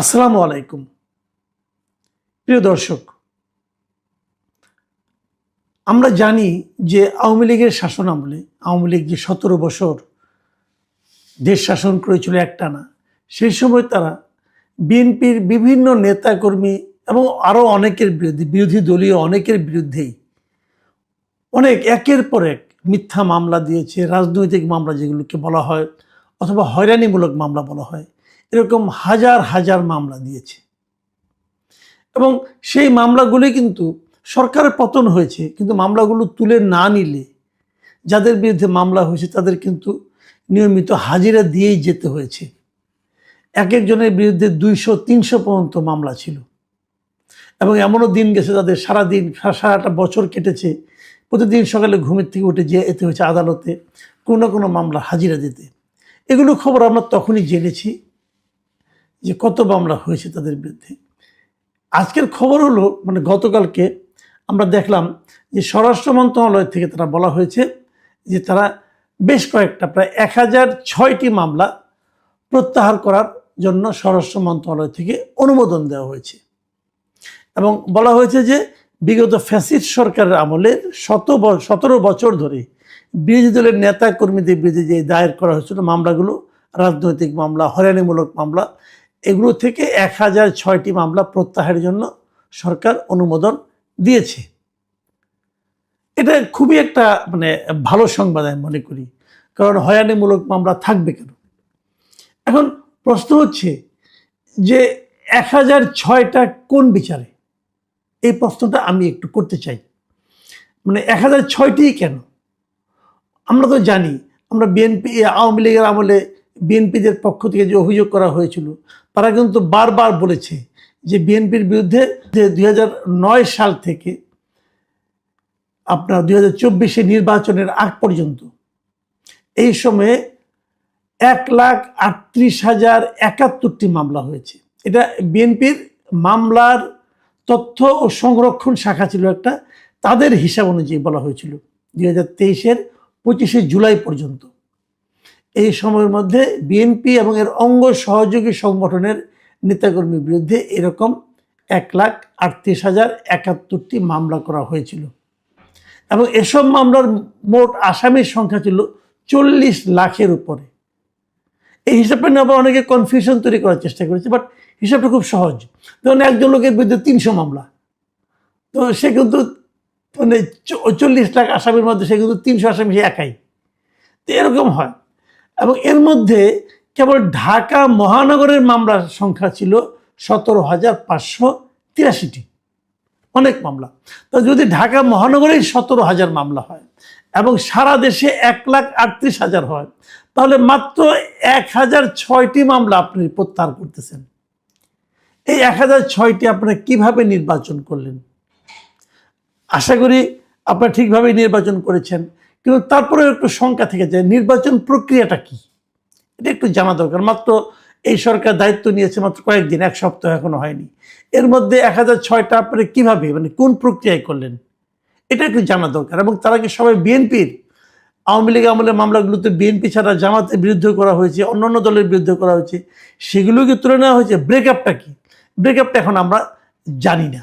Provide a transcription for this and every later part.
আসসালামু আলাইকুম। প্রিয় দর্শক, আমরা জানি যে আওয়ামী লীগের শাসন আমলে আওয়ামী লীগ যে ১৭ বছর দেশ শাসন করেছিল একটানা, সেই সময় তারা বিএনপির বিভিন্ন নেতাকর্মী এবং আরও অনেকের বিরুদ্ধে, বিরোধী দলীয় অনেকের বিরুদ্ধেই অনেক একের পর এক মিথ্যা মামলা দিয়েছে। রাজনৈতিক মামলা যেগুলোকে বলা হয়, অথবা হয়রানিমূলক মামলা বলা হয়, এরকম হাজার হাজার মামলা দিয়েছে। এবং সেই মামলাগুলি কিন্তু সরকারের পতন হয়েছে, কিন্তু মামলাগুলো তুলে না নিলে যাদের বিরুদ্ধে মামলা হয়েছে তাদের কিন্তু নিয়মিত হাজিরা দিয়েই যেতে হয়েছে। এক একজনের বিরুদ্ধে ২০০-৩০০ পর্যন্ত মামলা ছিল। এবং এমনও দিন গেছে তাদের সারাদিন, সারাটা বছর কেটেছে, প্রতিদিন সকালে ঘুমের থেকে উঠে যেতে হয়েছে আদালতে কোনো না কোনো মামলা হাজিরা দিতে। এগুলো খবর আমরা তখনই জেনেছি যে কত মামলা হয়েছে তাদের বিরুদ্ধে। আজকের খবর হলো, গতকালকে আমরা দেখলাম যে স্বরাষ্ট্র মন্ত্রণালয় থেকে তারা বলা হয়েছে যে তারা বেশ কয়েকটা প্রায় ১০০৬টি মামলা প্রত্যাহার করার জন্য স্বরাষ্ট্র মন্ত্রণালয় থেকে অনুমোদন দেওয়া হয়েছে। এবং বলা হয়েছে যে বিগত ফ্যাসিস্ট সরকারের আমলে ১৭ বছর ধরে বিরোধী দলের নেতা কর্মীদের বিরুদ্ধে যে দায়ের করা হয়েছিল মামলাগুলো, রাজনৈতিক মামলা, হয়রানিমূলক মামলা, এগুলো থেকে ১০০৬টি মামলা প্রত্যাহারের জন্য সরকার অনুমোদন দিয়েছে। এটা খুবই একটা ভালো সংবাদ আমি মনে করি, কারণ হয়রানিমূলক মামলা থাকবে কেন। এখন প্রশ্ন হচ্ছে যে ১০০৬টা কোন বিচারে, এই প্রশ্নটা আমি একটু করতে চাই। ১০০৬টিই কেন? আমরা তো জানি, আমরা আওয়ামী লীগের আমলে বিএনপিদের পক্ষ থেকে যে অভিযোগ করা হয়েছিল, তারা কিন্তু বারবার বলেছে যে বিএনপির বিরুদ্ধে ২০০৯ সাল থেকে আপনার ২০২৪ নির্বাচনের আগ পর্যন্ত এই সময়ে ১,৩৮,০৭১টি মামলা হয়েছে। এটা বিএনপির মামলার তথ্য ও সংরক্ষণ শাখা ছিল একটা, তাদের হিসাব অনুযায়ী বলা হয়েছিল ২০২৩-এর ২৫শে জুলাই পর্যন্ত। এই সময়ের মধ্যে বিএনপি এবং এর অঙ্গ সহযোগী সংগঠনের নেতাকর্মীর বিরুদ্ধে এরকম ১,৩৮,০৭১টি মামলা করা হয়েছিল। এবং এসব মামলার মোট আসামির সংখ্যা ছিল ৪০ লাখের উপরে। এই হিসাবটা নিয়ে আবার অনেকে কনফিউশন তৈরি করার চেষ্টা করেছে, বাট হিসাবটা খুব সহজ। যেমন একজন লোকের বিরুদ্ধে ৩০০ মামলা, তো সে কিন্তু ৪০ লাখ আসামির মধ্যে সে কিন্তু ৩০০ আসামি সে একাই, তো এরকম হয়। এবং এর মধ্যে কেবল ঢাকা মহানগরের মামলার সংখ্যা ছিল ১৭,৫৮৩টি, অনেক মামলা। তো যদি ঢাকা মহানগরেই ১৭,০০০ মামলা হয় এবং সারা দেশে ১,৩৮,০০০ হয়, তাহলে মাত্র ১০০৬টি মামলা আপনি প্রত্যাহার করতেছেন। এই ১০০৬টি আপনারা কিভাবে নির্বাচন করলেন? আশা করি আপনারা ঠিকভাবেই নির্বাচন করেছেন, কিন্তু তারপরেও একটু শঙ্কা থেকে যায় নির্বাচন প্রক্রিয়াটা কি, এটা একটু জানা দরকার। মাত্র এই সরকার দায়িত্ব নিয়েছে মাত্র কয়েকদিন, এক সপ্তাহ এখনো হয়নি। এর মধ্যে ১০০৬টা আপনারা কিভাবে, কোন প্রক্রিয়ায় করলেন, এটা একটু জানা দরকার। এবং তারা কি সবাই বিএনপির? আওয়ামী লীগ আমলে মামলাগুলোতে বিএনপি ছাড়া জামাতের বিরুদ্ধে করা হয়েছে, অন্যান্য দলের বিরুদ্ধে করা হয়েছে, সেগুলোকে তুলে নেওয়া হয়েছে। ব্রেকআপটা কি, ব্রেকআপটা এখন আমরা জানি না।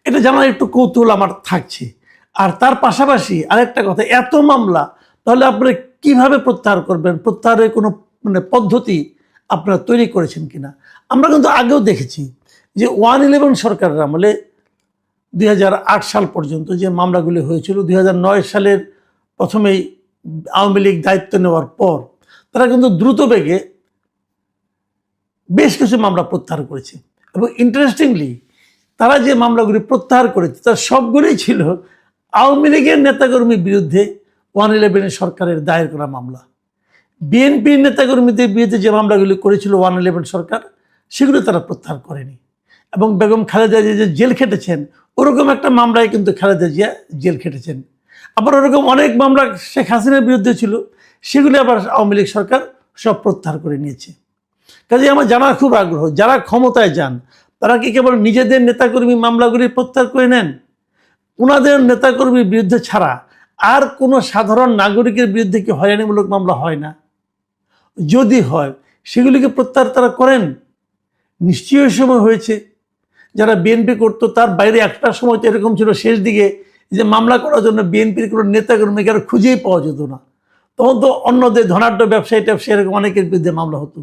এটা জানার একটু কৌতূহল আমার থাকছে। আর তার পাশাপাশি আরেকটা কথা, এত মামলা তাহলে আপনারা কিভাবে প্রত্যাহার করবেন? প্রত্যাহারের কোনো পদ্ধতি আপনারা তৈরি করেছেন কিনা? আমরা কিন্তু আগেও দেখেছি যে 1-11 সরকারের আমলে ২০০৮ সাল পর্যন্ত যে মামলাগুলি হয়েছিল, ২০০৯ সালের প্রথমেই আওয়ামী লীগ দায়িত্ব নেওয়ার পর তারা কিন্তু দ্রুত বেগে বেশ কিছু মামলা প্রত্যাহার করেছে। এবং ইন্টারেস্টিংলি তারা যে মামলাগুলি প্রত্যাহার করেছে তার সবগুলোই ছিল আওয়ামী লীগের নেতাকর্মীর বিরুদ্ধে 1-11 সরকারের দায়ের করা মামলা। বিএনপির নেতাকর্মীদের বিরুদ্ধে যে মামলাগুলি করেছিল 1-11 সরকার, সেগুলো তারা প্রত্যাহার করেনি। এবং বেগম খালেদা জিয়া যে জেল খেটেছেন, ওরকম একটা মামলায় কিন্তু খালেদা জিয়া জেল খেটেছেন। আবার ওরকম অনেক মামলা শেখ হাসিনার বিরুদ্ধে ছিল, সেগুলি আবার আওয়ামী লীগ সরকার সব প্রত্যাহার করে নিয়েছে। কাজে আমার জানার খুব আগ্রহ, যারা ক্ষমতায় যান তারা কি কেবল নিজেদের নেতাকর্মী মামলাগুলি প্রত্যাহার করে নেন? ওনাদের নেতাকর্মীর বিরুদ্ধে ছাড়া আর কোনো সাধারণ নাগরিকের বিরুদ্ধে কি হয়রানিমূলক মামলা হয় না? যদি হয়, সেগুলিকে প্রত্যাহার তারা করেন? নিশ্চয়ই ওই সময় হয়েছে। যারা বিএনপি করতো তার বাইরে একটা সময় তো এরকম ছিল, শেষ দিকে যে মামলা করার জন্য বিএনপির কোনো নেতাকর্মীকে আর খুঁজেই পাওয়া যেত না। তখন তো অন্যদের ধনাঢ্য ব্যবসায়ী ট্যাবসায়ী এরকম অনেকের বিরুদ্ধে মামলা হতো।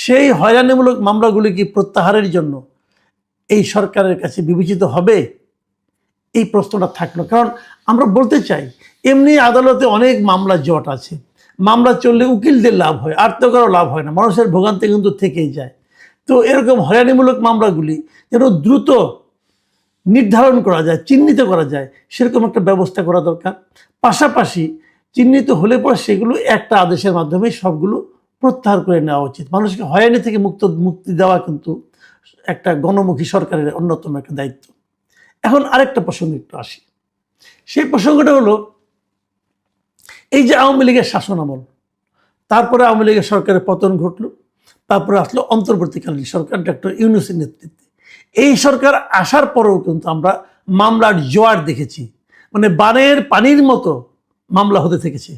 সেই হয়রানিমূলক মামলাগুলি কি প্রত্যাহারের জন্য এই সরকারের কাছে বিবেচিত হবে? এই প্রশ্নটা থাকলো। কারণ আমরা বলতে চাই, এমনি আদালতে অনেক মামলা জট আছে, মামলা চললে উকিলদের লাভ হয়, আর তো কারো লাভ হয় না, মানুষের ভোগান্তি কিন্তু থেকেই যায়। তো এরকম হয়রানিমূলক মামলাগুলি যেন দ্রুত নির্ধারণ করা যায়, চিহ্নিত করা যায়, সেরকম একটা ব্যবস্থা করা দরকার। পাশাপাশি চিহ্নিত হলে পর সেগুলো একটা আদেশের মাধ্যমে সবগুলো প্রত্যাহার করে নেওয়া উচিত। মানুষকে হয়রানি থেকে মুক্তি দেওয়া কিন্তু একটা গণমুখী সরকারের অন্যতম একটা দায়িত্ব। এখন আরেকটা প্রসঙ্গে একটু আসি। সেই প্রসঙ্গটা হলো, এই যে আওয়ামী লীগের শাসন আমল, তারপরে আওয়ামী লীগের সরকারের পতন ঘটলো, তারপরে আসলো অন্তর্বর্তীকালীন সরকার ডক্টর ইউনূসের নেতৃত্বে। এই সরকার আসার পরেও কিন্তু আমরা মামলার জোয়ার দেখেছি, মানে বানের পানির মতো মামলা হতে থেকেছে,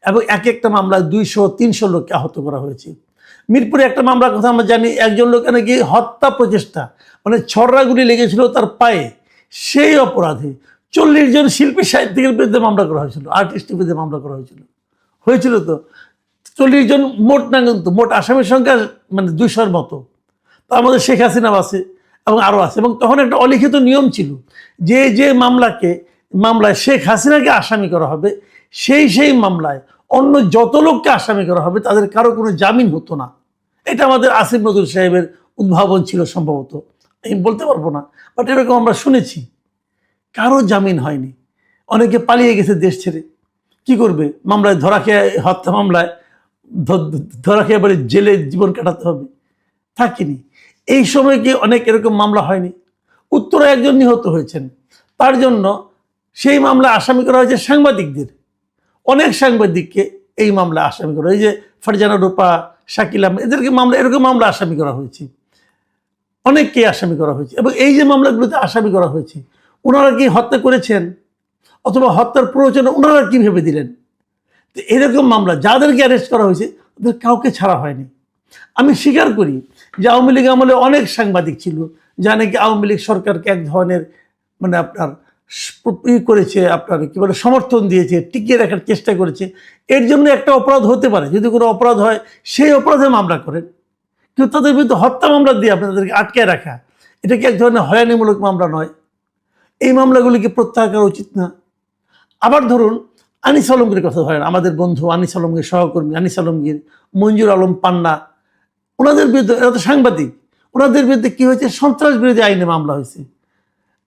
এবং এক একটা মামলায় 200-300 লোককে আহত করা হয়েছে। মিরপুরে একটা মামলার কথা আমরা জানি, একজন লোক নাকি হত্যা প্রচেষ্টা, মানে ছড়রাগুলি লেগেছিল তার পায়ে, সেই অপরাধে 40 জন শিল্পী সাহিত্যিকের বিরুদ্ধে মামলা করা হয়েছিল, আর্টিস্টের বিরুদ্ধে মামলা করা হয়েছিল তো 40 জন মোট না, কিন্তু মোট আসামির সংখ্যা মানে 200-র মতো। তার মধ্যে শেখ হাসিনাও আছে এবং আরও আছে। এবং তখন একটা অলিখিত নিয়ম ছিল যে যে মামলায় শেখ হাসিনাকে আসামি করা হবে, সেই মামলায় অন্য যত লোককে আসামি করা হবে তাদের কারো কোনো জামিন হতো না। এটা আমাদের আসিফ নজরুল সাহেবের উদ্ভাবন ছিল সম্ভবত, আমি বলতে পারবো না, বাট এরকম আমরা শুনেছি। কারো জামিন হয়নি, অনেকে পালিয়ে গেছে দেশ ছেড়ে। কি করবে? মামলায় ধরা খেয়ে, হত্যা মামলায় ধরা খেয়ে বলে জেলে জীবন কাটাতে হবে, থাকিনি। এই সময় কি অনেক এরকম মামলা হয়নি? উত্তরে একজন নিহত হয়েছেন, তার জন্য সেই মামলা আসামি করা হয়েছে সাংবাদিকদের, অনেক সাংবাদিককে এই মামলা আসামি করা, এই যে ফারজানা রূপা, শাকিল আহমেদ, এদেরকে মামলা, এরকম মামলা আসামি করা হয়েছে, অনেককে আসামি করা হয়েছে। এবং এই যে মামলাগুলোতে আসামি করা হয়েছে, ওনারা কি হত্যা করেছেন অথবা হত্যার প্ররোচনা ওনারা কি ভেবে দিলেন? তো এরকম মামলা যাদেরকে অ্যারেস্ট করা হয়েছে ওদের কাউকে ছাড়া হয়নি। আমি স্বীকার করি যে আওয়ামী লীগ আমলে অনেক সাংবাদিক ছিল যা নাকি আওয়ামী লীগ সরকারকে এক ধরনের মানে আপনার করেছে, আপনার কি বলে সমর্থন দিয়েছে, টিকিয়ে রাখার চেষ্টা করেছে। এর জন্য একটা অপরাধ হতে পারে, যদি কোনো অপরাধ হয় সেই অপরাধে মামলা করেন, কিন্তু তাদের বিরুদ্ধে হত্যা মামলা দিয়ে আপনাদেরকে আটকে রাখা, এটা কি এক ধরনের হয়রানিমূলক মামলা নয়? এই মামলাগুলিকে প্রত্যাহার করা উচিত না? আবার ধরুন আনিস আলমগীর কথা ধরেন, আমাদের বন্ধু আনিস আলমগীর, সহকর্মী আনিস আলমগীর, মঞ্জুর আলম পান্না, ওনাদের বিরুদ্ধে, এরা তো সাংবাদিক, ওনাদের বিরুদ্ধে কি হয়েছে? সন্ত্রাস বিরোধী আইনে মামলা হয়েছে।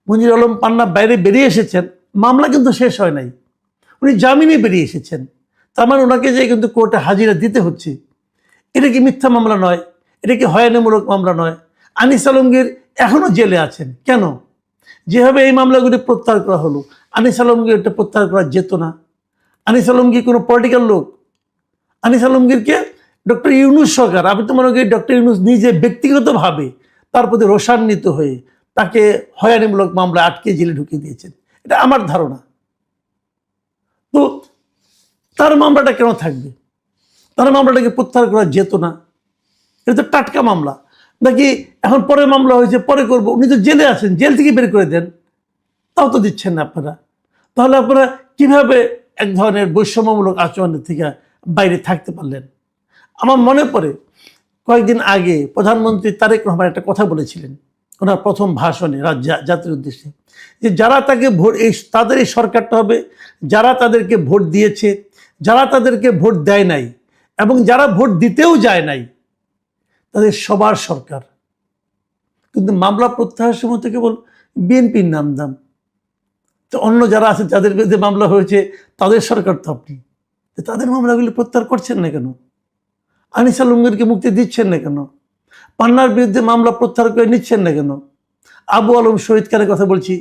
মঞ্জুর আলম পান্না বাইরে বেরিয়ে এসেছেন, মামলা কিন্তু শেষ হয় নাই, উনি জামিনে বেরিয়ে এসেছেন, তার মানে ওনাকে যে কিন্তু কোর্টে হাজিরা দিতে হচ্ছে। এটা কি মিথ্যা মামলা নয়? এটা কি হয়রানিমূলক মামলা নয়? আনিস আলমগীর এখনো জেলে আছেন কেন? যেভাবে এই মামলাগুলি প্রত্যাহার করা হলো, আনিস আলমগীর এটা প্রত্যাহার করা যেত না? আনিস আলমগীর কোনো পলিটিক্যাল লোক? আনিস আলমগীরকে ডক্টর ইউনূস সরকার, আমি তো মনে করি ডক্টর ইউনূস নিজে ব্যক্তিগতভাবে তার প্রতি রোষান্বিত হয়ে তাকে হয়রানিমূলক মামলা আটকে জেলে ঢুকিয়ে দিয়েছেন, এটা আমার ধারণা। তো তার মামলাটা কেন থাকবে? তার মামলাটাকে প্রত্যাহার করা যেত না? এটা তো টাটকা মামলা, নাকি এখন পরে মামলা হয়েছে পরে করবো? উনি তো জেলে আছেন, জেল থেকে বের করে দেন, তাও তো দিচ্ছেন না আপনারা। তাহলে আপনারা কিভাবে এক ধরনের বৈষম্যমূলক আচরণের থেকে বাইরে থাকতে পারলেন? আমার মনে পড়ে কয়েকদিন আগে প্রধানমন্ত্রী তারেক রহমান একটা কথা বলেছিলেন ওনার প্রথম ভাষণে জাতির উদ্দেশ্যে, যে যারা তাকে ভোট, তাদের এই সরকারটা হবে যারা তাদেরকে ভোট দিয়েছে, যারা তাদেরকে ভোট দেয় নাই এবং যারা ভোট দিতেও যায় নাই, তাদের সবার সরকার। কিন্তু মামলা প্রত্যাহারের সময় তো কেবল বিএনপির নাম দাম, তো অন্য যারা আছে যাদের বিরুদ্ধে মামলা হয়েছে তাদের সরকার তো আপনি, তাদের মামলাগুলি প্রত্যাহার করছেন না কেন? আনিস আলমগীরকে মুক্তি দিচ্ছেন না কেন? পান্নার বিরুদ্ধে মামলা প্রত্যাহার করে নিচ্ছেন না কেন? আবু আলম শহীদ খানের কথা বলছি,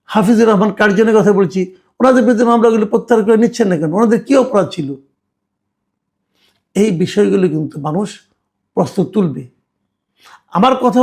হাফিজুর রহমান কার্জনের কথা বলছি, ওনাদের বিরুদ্ধে মামলাগুলি প্রত্যাহার করে নিচ্ছেন না কেন? ওনাদের কি অপরাধ ছিল? এই বিষয়গুলো কিন্তু মানুষ প্রশ্ন তুলবে। আমার কথা